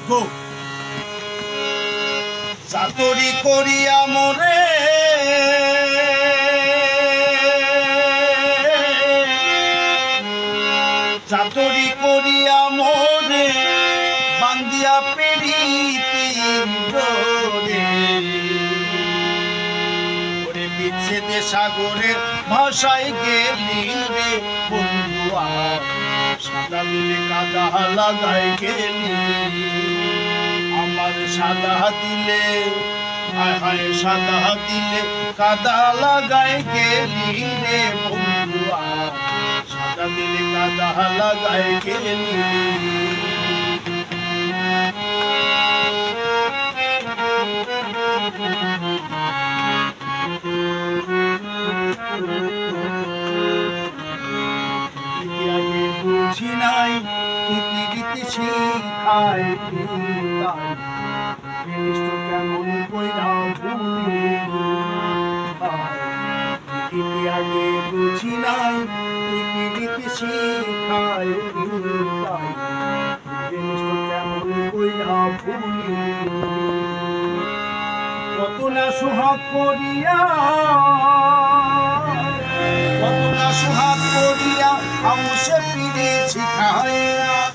গো চাতরি করিয়া মোরে চাতরি করিয়া মোরে বান্দিয়া পেরিতির ডোরে ওরে বিচ্ছেদে সাগরে ভাষায় গেলি রে বন্ধুয়া সাদা দিলে কাদা লাগাই গেলি আমার সাদা দিলে হায় হায় সাদা দিলে কাদা লাগাই গেলি রে বন্ধুয়া সাদা দিলে কাদা লাগাই গেলি বুঝি নাই পৃথিবীতে শিখায় কেমন কইরা ভুলি আগে বুঝি নাই পৃথিবীতে শিখায় কেমন কইরা ভুলি কত না সোহাগ করিয়া কত না সোহাগ করিয়া আমসে পিড়ে শিখায়